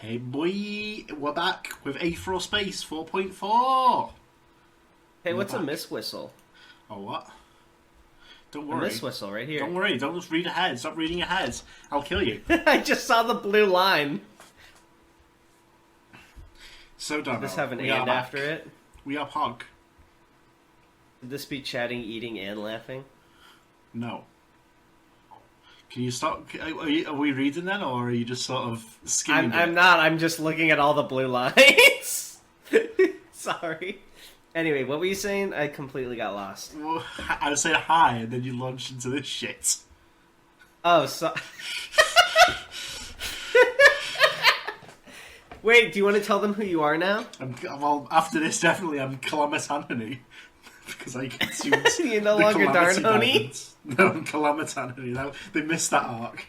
Hey boy, we're back with Aetheral Space 4.4. Hey, what's a miss whistle? Oh, what? Don't A worry. miss whistle right here. Don't worry, don't just read ahead. Stop reading ahead. I'll kill you. I just saw the blue line. So Darnell, Does this have an we are and back. after it? We are Pog. Would this be chatting, eating, and laughing? No. Can you stop? Are we reading then, or are you just sort of skimming I'm it? not. I'm just looking at all the blue lines. Sorry. Anyway, what were you saying? I completely got lost. Well, I was saying hi, and then you launched into this shit. Oh, so... Wait, do you want to tell them who you are now? Well, after this, definitely I'm Tanhony. Because I consumed You're no the longer Calamity Darnony? Diamonds. No, I'm Tanhony. No, they missed that arc.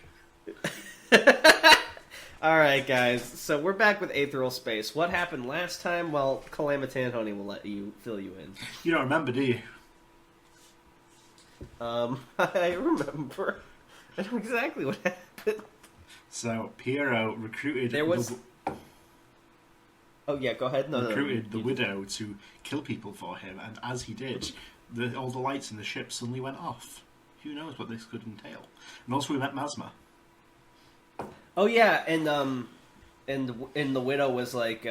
Alright, guys. So we're back with Aetheral Space. What happened last time? Well, Tanhony will let you fill you in. You don't remember, do you? I remember. I know exactly what happened. So, Piero recruited... There was... Oh, yeah, go ahead. recruited the widow to kill people for him, and as he did, all the lights in the ship suddenly went off. Who knows what this could entail? And also we met Masma. Oh, yeah, and the widow was like,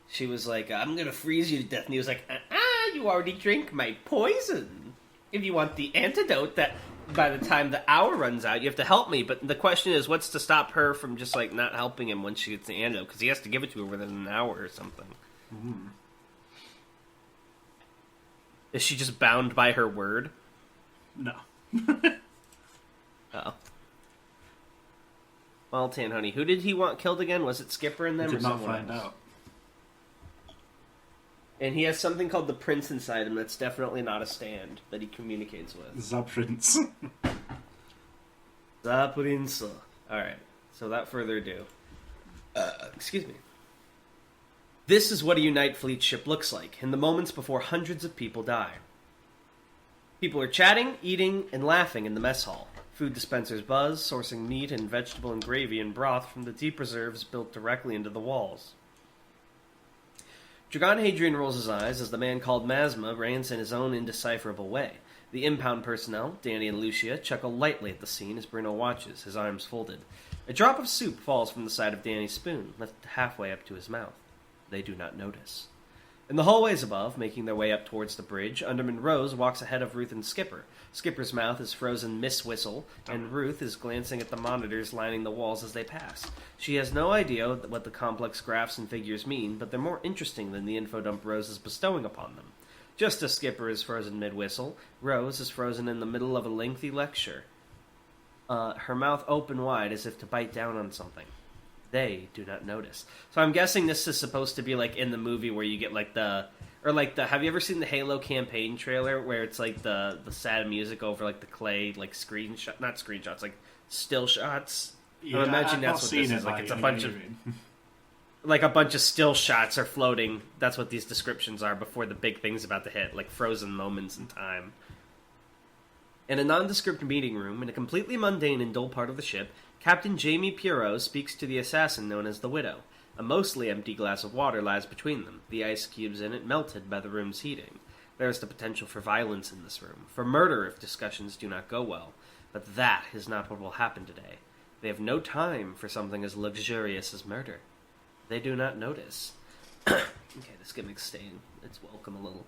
she was like, I'm gonna freeze you to death, and he was like, you already drink my poison. If you want the antidote, that by the time the hour runs out, you have to help me. But the question is, what's to stop her from just, like, not helping him when she gets the antidote? Because he has to give it to her within an hour or something. Mm. Is she just bound by her word? No. Oh. Well, Tanhony, who did he want killed again? Was it Skipper and them? We did or not someone find else? out. And he has something called the Prince inside him that's definitely not a stand that he communicates with. The Prince. The Prince. Alright, so without further ado. Excuse me. This is what a Unite Fleet ship looks like, in the moments before hundreds of people die. People are chatting, eating, and laughing in the mess hall. Food dispensers buzz, sourcing meat and vegetable and gravy and broth from the deep reserves built directly into the walls. Dragon Hadrian rolls his eyes as the man called Masma rants in his own indecipherable way. The impound personnel, Danny and Lucia, chuckle lightly at the scene as Bruno watches, his arms folded. A drop of soup falls from the side of Danny's spoon, left halfway up to his mouth. They do not notice. In the hallways above, making their way up towards the bridge, Underman Rose walks ahead of Ruth and Skipper. Skipper's mouth is frozen miss whistle, and Ruth is glancing at the monitors lining the walls as they pass. She has no idea what the complex graphs and figures mean, but they're more interesting than the info dump Rose is bestowing upon them. Just as Skipper is frozen mid-whistle, Rose is frozen in the middle of a lengthy lecture, her mouth open wide as if to bite down on something. They do not notice. So I'm guessing this is supposed to be like in the movie where you get like have you ever seen the Halo campaign trailer where it's like the sad music over like the clay like not screenshots, like still shots? Yeah, I imagine that's what this is. Like it's a bunch of like a bunch of still shots are floating. That's what these descriptions are before the big thing's about to hit, like frozen moments in time. In a nondescript meeting room, in a completely mundane and dull part of the ship, Captain Jamie Pierrot speaks to the assassin known as the Widow. A mostly empty glass of water lies between them, the ice cubes in it melted by the room's heating. There is the potential for violence in this room, for murder if discussions do not go well. But that is not what will happen today. They have no time for something as luxurious as murder. They do not notice. Okay, this gimmick's staying. It's welcome a little.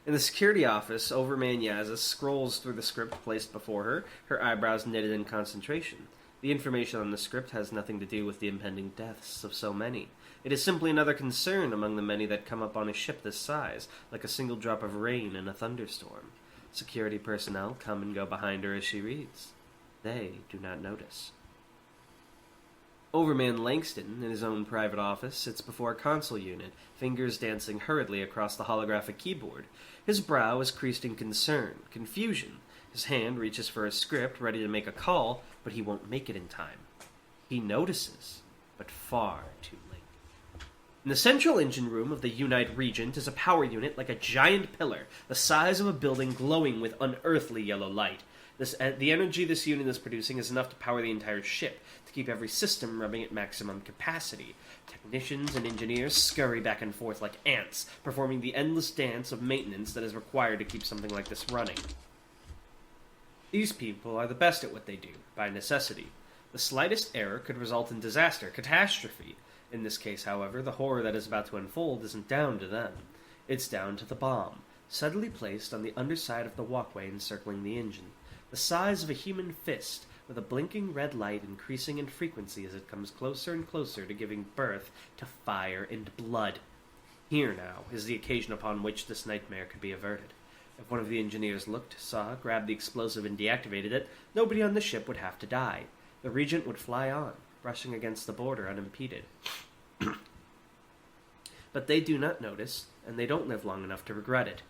In the security office, Overman Yazis scrolls through the script placed before her, her eyebrows knitted in concentration. The information on the script has nothing to do with the impending deaths of so many. It is simply another concern among the many that come up on a ship this size, like a single drop of rain in a thunderstorm. Security personnel come and go behind her as she reads. They do not notice. Overman Langston, in his own private office, sits before a console unit, fingers dancing hurriedly across the holographic keyboard. His brow is creased in concern, confusion. His hand reaches for a script, ready to make a call, but he won't make it in time. He notices, but far too late. In the central engine room of the Unite Regent is a power unit like a giant pillar, the size of a building glowing with unearthly yellow light. The energy this unit is producing is enough to power the entire ship, to keep every system running at maximum capacity. Technicians and engineers scurry back and forth like ants, performing the endless dance of maintenance that is required to keep something like this running. These people are the best at what they do, by necessity. The slightest error could result in disaster, catastrophe. In this case, however, the horror that is about to unfold isn't down to them. It's down to the bomb, suddenly placed on the underside of the walkway encircling the engine. The size of a human fist, with a blinking red light increasing in frequency as it comes closer and closer to giving birth to fire and blood. Here, now, is the occasion upon which this nightmare could be averted. If one of the engineers looked, saw, grabbed the explosive and deactivated it, nobody on the ship would have to die. The Regent would fly on, brushing against the border unimpeded. But they do not notice, and they don't live long enough to regret it.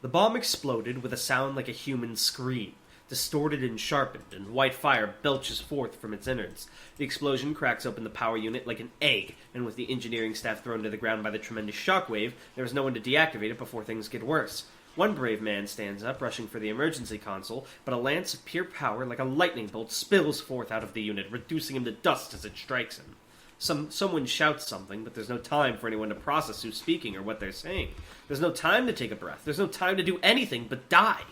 The bomb exploded with a sound like a human scream, distorted and sharpened, and white fire belches forth from its innards. The explosion cracks open the power unit like an egg, and with the engineering staff thrown to the ground by the tremendous shockwave, there is no one to deactivate it before things get worse. One brave man stands up, rushing for the emergency console, but a lance of pure power like a lightning bolt spills forth out of the unit, reducing him to dust as it strikes him. Someone shouts something, but there's no time for anyone to process who's speaking or what they're saying. There's no time to take a breath. There's no time to do anything but die.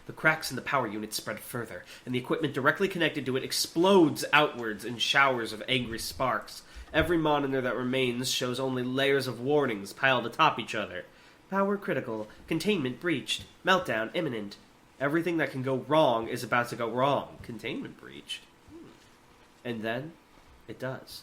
The cracks in the power unit spread further, and the equipment directly connected to it explodes outwards in showers of angry sparks. Every monitor that remains shows only layers of warnings piled atop each other. Power critical, containment breached, meltdown imminent. Everything that can go wrong is about to go wrong. Containment breached. And then, it does.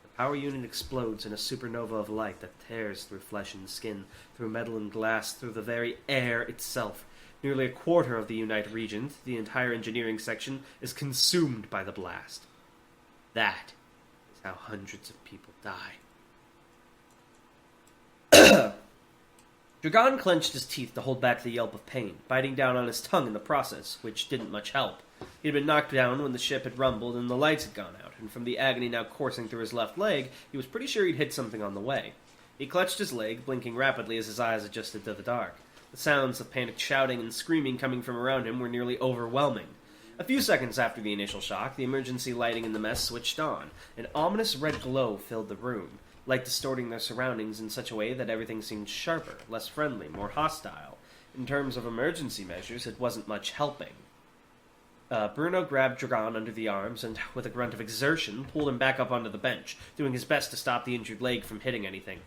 The power unit explodes in a supernova of light that tears through flesh and skin, through metal and glass, through the very air itself. Nearly a quarter of the Unite Regent, the entire engineering section, is consumed by the blast. That is how hundreds of people die. Dragon clenched his teeth to hold back the yelp of pain, biting down on his tongue in the process, which didn't much help. He had been knocked down when the ship had rumbled and the lights had gone out, and from the agony now coursing through his left leg, he was pretty sure he'd hit something on the way. He clutched his leg, blinking rapidly as his eyes adjusted to the dark. The sounds of panicked shouting and screaming coming from around him were nearly overwhelming. A few seconds after the initial shock, the emergency lighting in the mess switched on. An ominous red glow filled the room, light distorting their surroundings in such a way that everything seemed sharper, less friendly, more hostile. In terms of emergency measures, it wasn't much helping. Bruno grabbed Dragon under the arms and, with a grunt of exertion, pulled him back up onto the bench, doing his best to stop the injured leg from hitting anything.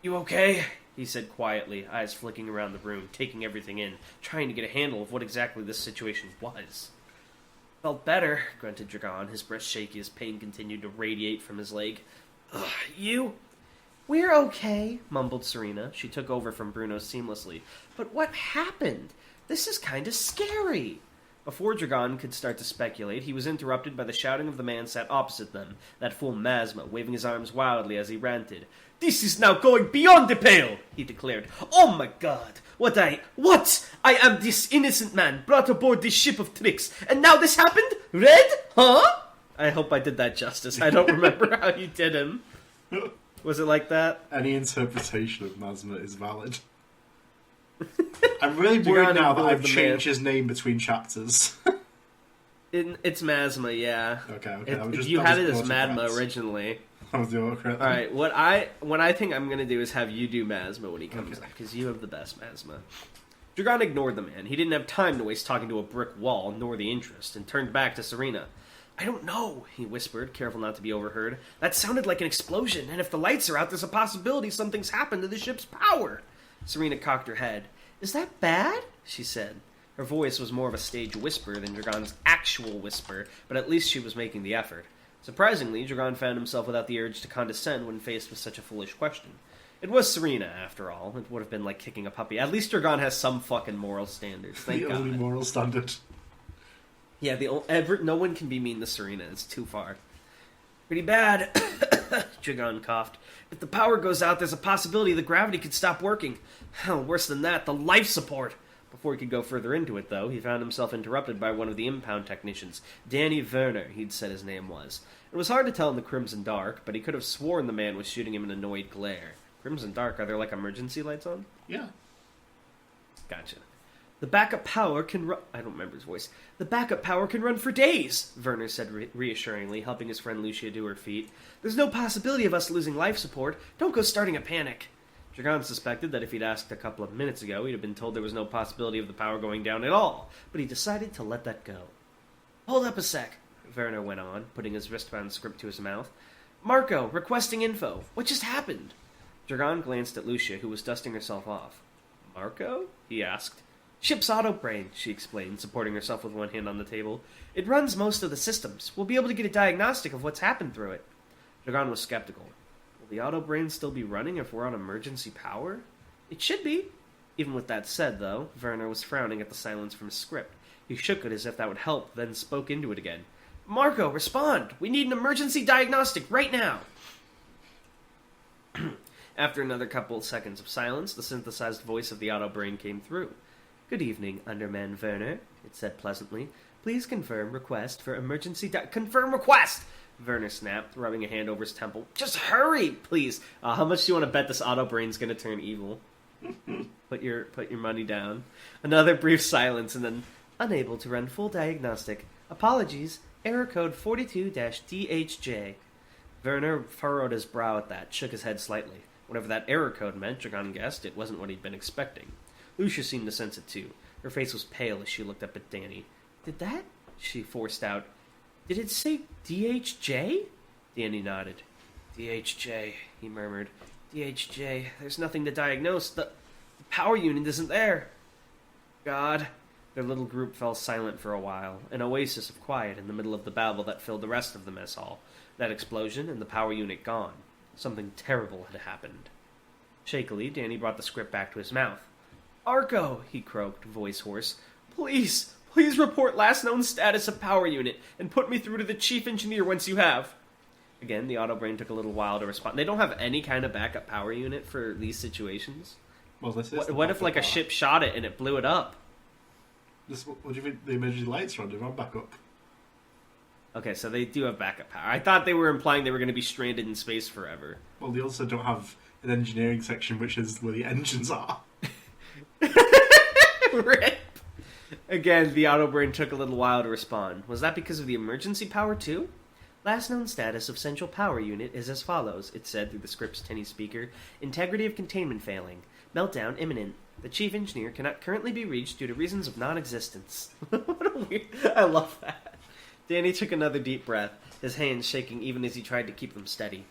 "You okay?" he said quietly, eyes flicking around the room, taking everything in, trying to get a handle of what exactly this situation was. "Felt better," grunted Dragon, his breath shaky as pain continued to radiate from his leg. "You?" "We're okay," mumbled Serena. She took over from Bruno seamlessly. "But what happened? This is kind of scary." Before Dragon could start to speculate, he was interrupted by the shouting of the man sat opposite them, that fool Masma, waving his arms wildly as he ranted. "This is now going beyond the pale," he declared. "Oh my god! What? I am this innocent man, brought aboard this ship of tricks, and now this happened? Red? Huh?" I hope I did that justice. I don't remember how you did him. Was it like that? Any interpretation of Masma is valid. I'm really worried now that I've changed his name between chapters. It's Masma, yeah. Okay. You had it as Madma originally. That was the autocorrect. All right, what I think I'm going to do is have you do Masma when he comes up, because you have the best Masma. Dragon ignored the man. He didn't have time to waste talking to a brick wall, nor the interest, and turned back to Serena. "I don't know," he whispered, careful not to be overheard. "That sounded like an explosion, and if the lights are out, there's a possibility something's happened to the ship's power." Serena cocked her head. "Is that bad?" she said. Her voice was more of a stage whisper than Dragon's actual whisper, but at least she was making the effort. Surprisingly, Dragon found himself without the urge to condescend when faced with such a foolish question. It was Serena, after all. It would have been like kicking a puppy. At least Dragon has some fucking moral standards. Thank God. The only moral standard. Yeah, no one can be mean to Serena. It's too far. "Pretty bad," Dragon coughed. "If the power goes out, there's a possibility the gravity could stop working. Hell, worse than that, the life support." Before he could go further into it, though, he found himself interrupted by one of the impound technicians. Danny Werner, he'd said his name was. It was hard to tell in the crimson dark, but he could have sworn the man was shooting him an annoyed glare. Crimson dark, are there like emergency lights on? Yeah. Gotcha. The backup power can run... I don't remember his voice. The backup power can run for days, Werner said reassuringly, helping his friend Lucia to her feet. There's no possibility of us losing life support. Don't go starting a panic. Dragon suspected that if he'd asked a couple of minutes ago, he'd have been told there was no possibility of the power going down at all, but he decided to let that go. Hold up a sec, Werner went on, putting his wristbound script to his mouth. Marco, requesting info. What just happened? Dragon glanced at Lucia, who was dusting herself off. Marco? He asked. Ship's autobrain, she explained, supporting herself with one hand on the table. It runs most of the systems. We'll be able to get a diagnostic of what's happened through it. Dragon was skeptical. Will the autobrain still be running if we're on emergency power? It should be. Even with that said, though, Werner was frowning at the silence from his script. He shook it as if that would help, then spoke into it again. Marco, respond! We need an emergency diagnostic right now! After another couple of seconds of silence, the synthesized voice of the autobrain came through. Good evening, Underman Werner, it said pleasantly. Please confirm request for emergency confirm request! Werner snapped, rubbing a hand over his temple. Just hurry, please! How much do you want to bet this autobrain's going to turn evil? Put your money down. Another brief silence, and then, unable to run full diagnostic. Apologies, error code 42-DHJ. Werner furrowed his brow at that, shook his head slightly. Whatever that error code meant, Dragon guessed, it wasn't what he'd been expecting. Lucia seemed to sense it too. Her face was pale as she looked up at Danny. Did that? She forced out. Did it say DHJ? Danny nodded. DHJ, he murmured. DHJ, there's nothing to diagnose. The power unit isn't there. God. Their little group fell silent for a while, an oasis of quiet in the middle of the babble that filled the rest of the mess hall. That explosion and the power unit gone. Something terrible had happened. Shakily, Danny brought the script back to his mouth. Arco, he croaked, voice hoarse. Please report last known status of power unit, and put me through to the chief engineer once you have. Again, the autobrain took a little while to respond. They don't have any kind of backup power unit for these situations. Well, this is what if, like, a ship shot it and it blew it up? What do you think the emergency lights are on? Do they have backup? Okay, so they do have backup power. I thought they were implying they were going to be stranded in space forever. Well, they also don't have an engineering section, which is where the engines are. Rip. Again, the autobrain took a little while to respond. Was that because of the emergency power, too? Last known status of central power unit is as follows, it said through the script's tinny speaker. Integrity of containment failing. Meltdown imminent. The chief engineer cannot currently be reached due to reasons of non-existence. What a weird... I love that. Danny took another deep breath, his hands shaking even as he tried to keep them steady.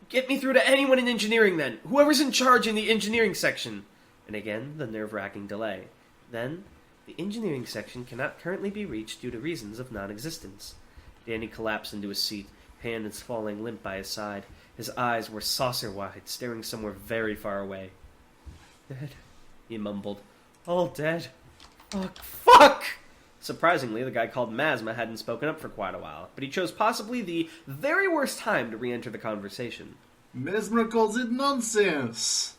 Get me through to anyone in engineering, then! Whoever's in charge in the engineering section! And again, the nerve-wracking delay. Then, the engineering section cannot currently be reached due to reasons of non-existence. Danny collapsed into his seat, hands falling limp by his side. His eyes were saucer-wide, staring somewhere very far away. Dead, he mumbled. All dead. Fuck! Surprisingly, the guy called Mazma hadn't spoken up for quite a while, but he chose possibly the very worst time to re-enter the conversation. Mesmer calls it nonsense,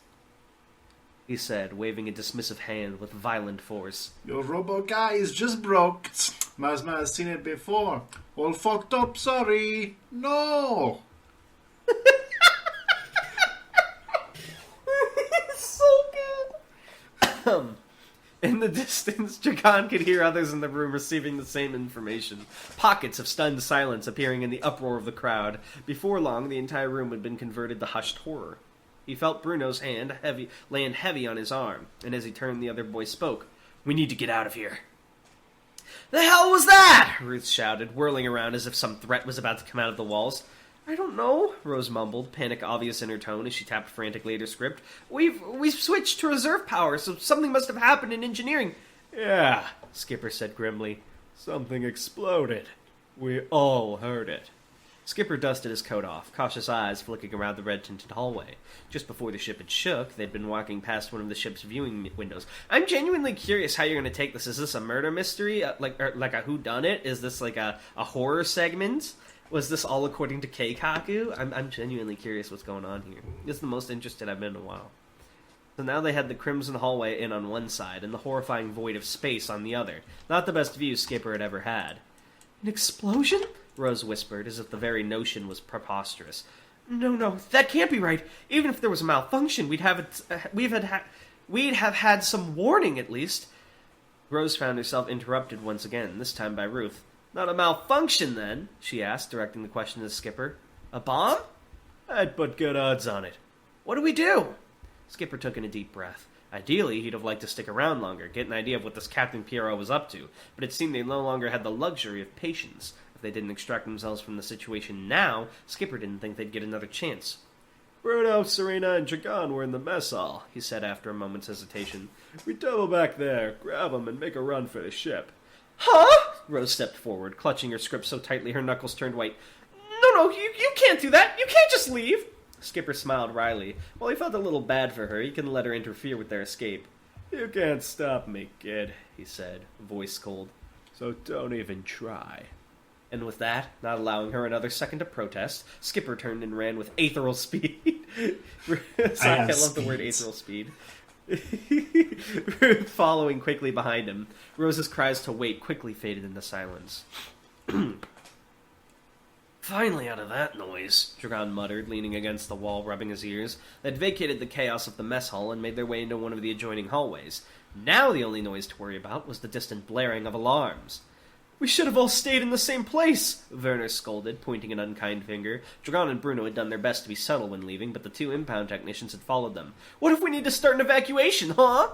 he said, waving a dismissive hand with violent force. Your robo guy is just broke. Mazma has seen it before. All fucked up, sorry. No! So good! In the distance, Dragon could hear others in the room receiving the same information. Pockets of stunned silence appearing in the uproar of the crowd. Before long, the entire room had been converted to hushed horror. He felt Bruno's hand land heavy on his arm, and as he turned, the other boy spoke. We need to get out of here. The hell was that? Ruth shouted, whirling around as if some threat was about to come out of the walls. I don't know, Rose mumbled, panic obvious in her tone as she tapped frantically at her script. We've switched to reserve power, so something must have happened in engineering. Yeah, Skipper said grimly. Something exploded. We all heard it. Skipper dusted his coat off, cautious eyes flicking around the red-tinted hallway. Just before the ship had shook, they'd been walking past one of the ship's viewing windows. I'm genuinely curious how you're going to take this. Is this a murder mystery? Like a whodunit? Is this like a horror segment? Was this all according to Keikaku? I'm genuinely curious what's going on here. This is the most interested I've been in a while. So now they had the crimson hallway in on one side and the horrifying void of space on the other. Not the best view Skipper had ever had. An explosion? Rose whispered, as if the very notion was preposterous. No, that can't be right. Even if there was a malfunction, we'd have had some warning at least. Rose found herself interrupted once again, this time by Ruth. Not a malfunction, then? She asked, directing the question to the skipper. A bomb? I'd put good odds on it. What do we do? Skipper took in a deep breath. Ideally, he'd have liked to stick around longer, get an idea of what this Captain Pierrot was up to, but it seemed they no longer had the luxury of patience. If they didn't extract themselves from the situation now, Skipper didn't think they'd get another chance. Bruno, Serena, and Dragon were in the mess hall, he said after a moment's hesitation. We double back there, grab them, and make a run for the ship. Huh? Rose stepped forward, clutching her script so tightly her knuckles turned white. No, you can't do that. You can't just leave. Skipper smiled wryly. While he felt a little bad for her, he couldn't let her interfere with their escape. You can't stop me, kid, he said, voice cold. So don't even try. And with that, not allowing her another second to protest, Skipper turned and ran with aetheral speed. Sorry, I love the word aetheral speed. Following quickly behind him, Rose's cries to wait quickly faded into silence. Finally out of that noise, Dragon muttered, leaning against the wall, rubbing his ears. They'd vacated the chaos of the mess hall and made their way into one of the adjoining hallways. Now the only noise to worry about was the distant blaring of alarms. We should have all stayed in the same place, Werner scolded, pointing an unkind finger. Dragon and Bruno had done their best to be subtle when leaving, but the two impound technicians had followed them. What if we need to start an evacuation, huh?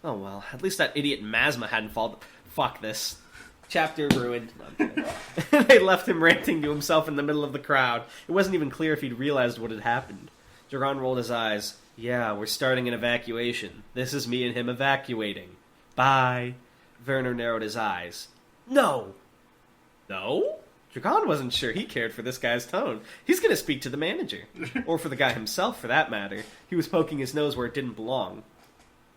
Oh well, at least that idiot Masma hadn't followed. Fuck this. Chapter ruined. No, they left him ranting to himself in the middle of the crowd. It wasn't even clear if he'd realized what had happened. Dragon rolled his eyes. Yeah, we're starting an evacuation. This is me and him evacuating. Bye. Werner narrowed his eyes. No. No? Dragon wasn't sure he cared for this guy's tone. He's going to speak to the manager. Or for the guy himself, for that matter. He was poking his nose where it didn't belong.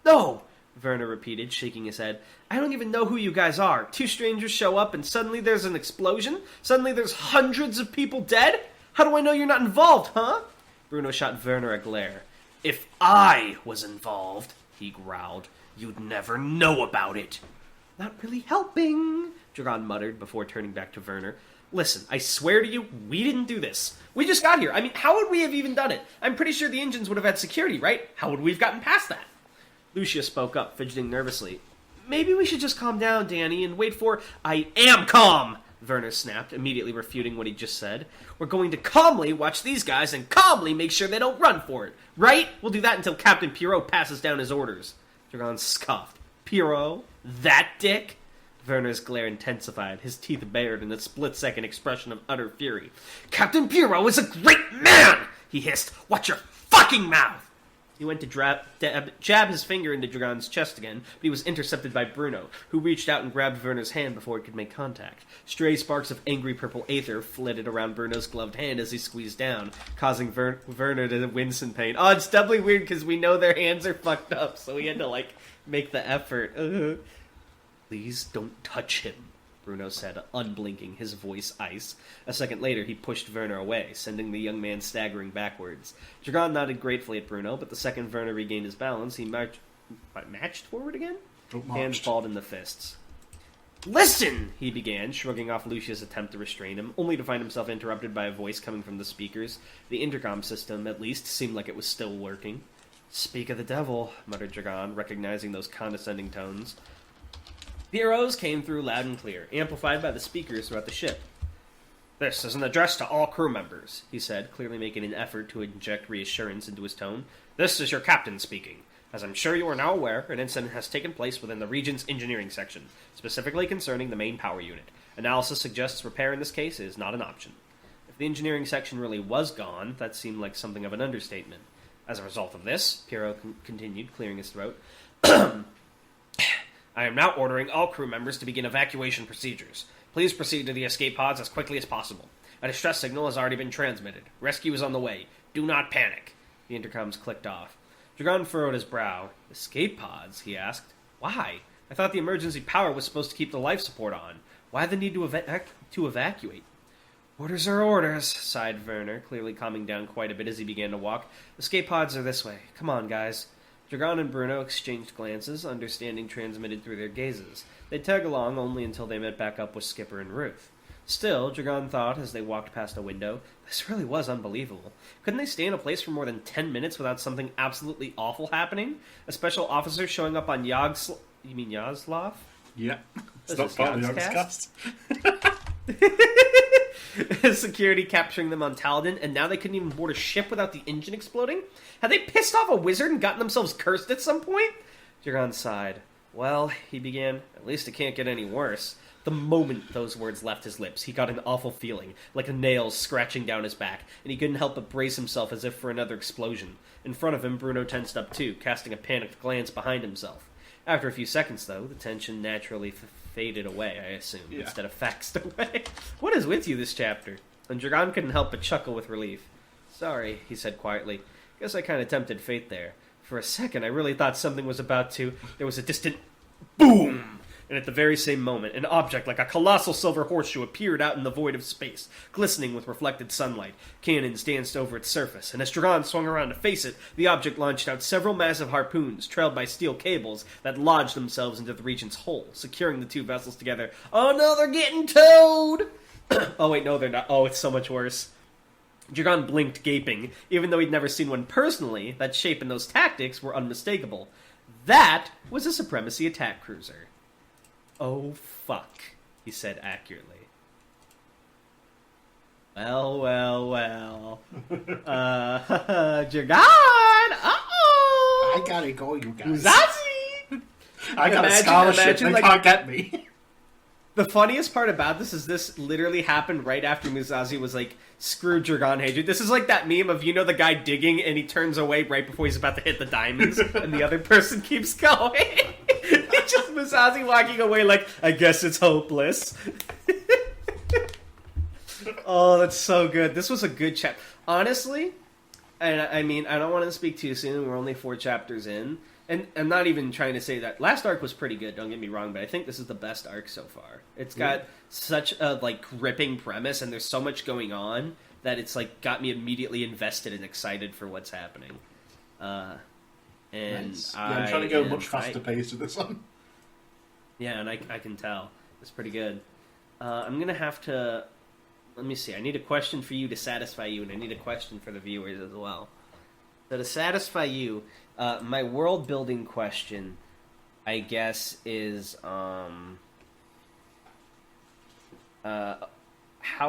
No! Werner repeated, shaking his head. I don't even know who you guys are. Two strangers show up and suddenly there's an explosion? Suddenly there's hundreds of people dead? How do I know you're not involved, huh? Bruno shot Werner a glare. If I was involved, he growled, you'd never know about it. Not really helping, Dragon muttered before turning back to Werner. Listen, I swear to you, we didn't do this. We just got here. I mean, how would we have even done it? I'm pretty sure the engines would have had security, right? How would we have gotten past that? Lucia spoke up, fidgeting nervously. Maybe we should just calm down, Danny, and wait for... I am calm! Werner snapped, immediately refuting what he just said. We're going to calmly watch these guys and calmly make sure they don't run for it, right? We'll do that until Captain Pierrot passes down his orders. Dragon scoffed. Pierrot? That dick? Werner's glare intensified, his teeth bared in a split-second expression of utter fury. Captain Pierrot is a great man! He hissed. Watch your fucking mouth! He went to jab his finger into Dragon's chest again, but he was intercepted by Bruno, who reached out and grabbed Werner's hand before it could make contact. Stray sparks of angry purple aether flitted around Bruno's gloved hand as he squeezed down, causing Werner to wince in pain. Oh, it's doubly weird because we know their hands are fucked up, so he had to, make the effort. Please don't touch him, Bruno said, unblinking, his voice ice. A second later, he pushed Werner away, sending the young man staggering backwards. Dragon nodded gratefully at Bruno, but the second Werner regained his balance, he matched forward again? Hands balled in the fists. Listen, he began, shrugging off Lucia's attempt to restrain him, only to find himself interrupted by a voice coming from the speakers. The intercom system, at least, seemed like it was still working. Speak of the devil, muttered Dragon, recognizing those condescending tones. The arrows came through loud and clear, amplified by the speakers throughout the ship. This is an address to all crew members, he said, clearly making an effort to inject reassurance into his tone. This is your captain speaking. As I'm sure you are now aware, an incident has taken place within the Regent's engineering section, specifically concerning the main power unit. Analysis suggests repair in this case is not an option. If the engineering section really was gone, that seemed like something of an understatement. As a result of this, Pierrot continued, clearing his throat, I am now ordering all crew members to begin evacuation procedures. Please proceed to the escape pods as quickly as possible. A distress signal has already been transmitted. Rescue is on the way. Do not panic. The intercoms clicked off. Dragon furrowed his brow. Escape pods? He asked. Why? I thought the emergency power was supposed to keep the life support on. Why the need to evacuate? Orders are orders, sighed Werner, clearly calming down quite a bit as he began to walk. Escape pods are this way. Come on, guys. Dragon and Bruno exchanged glances, understanding transmitted through their gazes. They'd tag along only until they met back up with Skipper and Ruth. Still, Dragon thought as they walked past a window, this really was unbelievable. Couldn't they stay in a place for more than 10 minutes without something absolutely awful happening? A special officer showing up on Yazlav? Yeah. It's Is not this part of the Yogscast? Yogscast. Security capturing them on Taladin, and now they couldn't even board a ship without the engine exploding? Had they pissed off a wizard and gotten themselves cursed at some point? Jirgan sighed. Well, he began, at least it can't get any worse. The moment those words left his lips, he got an awful feeling, like a nail scratching down his back, and he couldn't help but brace himself as if for another explosion. In front of him, Bruno tensed up too, casting a panicked glance behind himself. After a few seconds, though, the tension naturally faded away, I assume, instead of faxed away. What is with you this chapter? And Jirgan couldn't help but chuckle with relief. Sorry, he said quietly. Guess I kind of tempted fate there. For a second, I really thought something was about to... There was a distant boom! And at the very same moment, an object like a colossal silver horseshoe appeared out in the void of space, glistening with reflected sunlight. Cannons danced over its surface, and as Jirgan swung around to face it, the object launched out several massive harpoons, trailed by steel cables that lodged themselves into the region's hull, securing the two vessels together. Oh no, they're getting towed! Oh wait, no, they're not. Oh, it's so much worse. Jirgan blinked, gaping. Even though he'd never seen one personally, that shape and those tactics were unmistakable. That was a Supremacy attack cruiser. Oh, fuck, he said accurately. Well. Jirgan! Uh-oh! I gotta go, you guys. Musashi! I got a scholarship, they can't get me. The funniest part about this is this literally happened right after Musashi was like, screw Jirgan, hey dude. This is like that meme of, you know, the guy digging and he turns away right before he's about to hit the diamonds and the other person keeps going. It's just Musashi walking away like, I guess it's hopeless. Oh, that's so good. This was a good chapter. Honestly, and I mean, I don't want to speak too soon. We're only 4 chapters in. And I'm not even trying to say that. Last arc was pretty good, don't get me wrong, but I think this is the best arc so far. It's got such a, like, gripping premise, and there's so much going on that it's, like, got me immediately invested and excited for what's happening. Nice. I'm trying to go much faster pace with this one. Yeah, and I can tell. It's pretty good. I'm going to have to... Let me see. I need a question for you to satisfy you, and I need a question for the viewers as well. So to satisfy you, my world-building question, I guess, is... how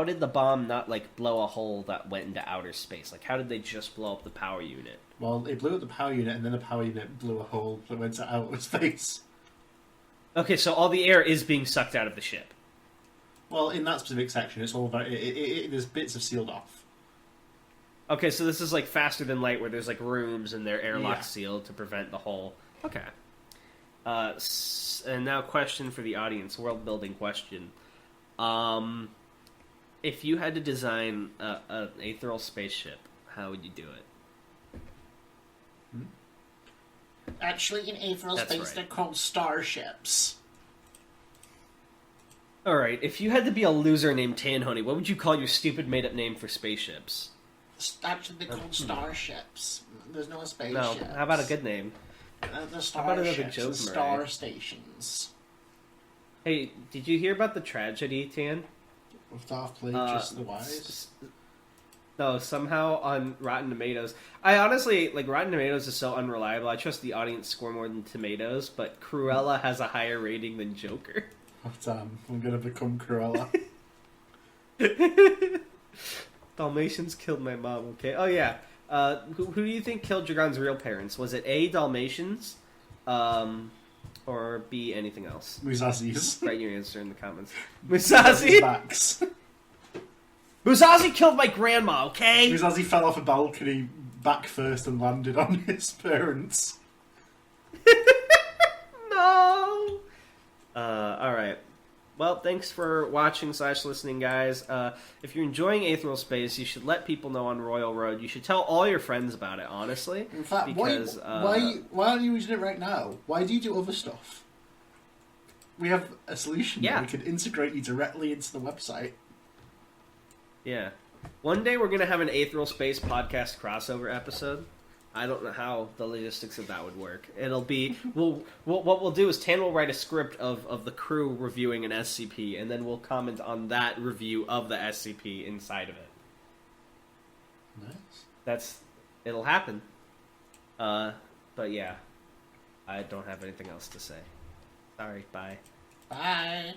did the bomb not, like, blow a hole that went into outer space? Like, how did they just blow up the power unit? Well, it blew up the power unit, and then the power unit blew a hole that went to outer space. Okay, so all the air is being sucked out of the ship. Well, in that specific section, it's all about... there's bits of sealed off. Okay, so this is like faster than light, where there's like rooms and their airlocks sealed to prevent the hole. Okay. And now, question for the audience, world building question. If you had to design an Aetheral spaceship, how would you do it? Actually, in Aetheral space, they're called starships. All right. If you had to be a loser named Tanhony, what would you call your stupid made-up name for spaceships? Actually, they're called starships. There's no spaceships. No, how about a good name? The starships, how about another joke, the star stations. Hey, did you hear about the tragedy, Tan? With Darth Plagueis the Wise? No, somehow on Rotten Tomatoes. I honestly, like, Rotten Tomatoes is so unreliable. I trust the audience score more than Tomatoes, but Cruella has a higher rating than Joker. Oh, damn. I'm gonna become Cruella. Dalmatians killed my mom, okay? Oh, yeah. Who do you think killed Jirgan's real parents? Was it A, Dalmatians, or B, anything else? Musashi's. Write your answer in the comments. Musashi? Musashi killed my grandma, okay? Musashi fell off a balcony back first and landed on his parents. No! Alright. Well, thanks for watching / listening, guys. If you're enjoying Aetheral Space, you should let people know on Royal Road. You should tell all your friends about it, honestly. In fact, because, why aren't you using it right now? Why do you do other stuff? We have a solution that we could integrate you directly into the website. Yeah. One day we're going to have an Aetheral Space podcast crossover episode. I don't know how the logistics of that would work. It'll be... what we'll do is Tan will write a script of the crew reviewing an SCP, and then we'll comment on that review of the SCP inside of it. Nice. It'll happen. But yeah. I don't have anything else to say. Sorry, bye. Bye.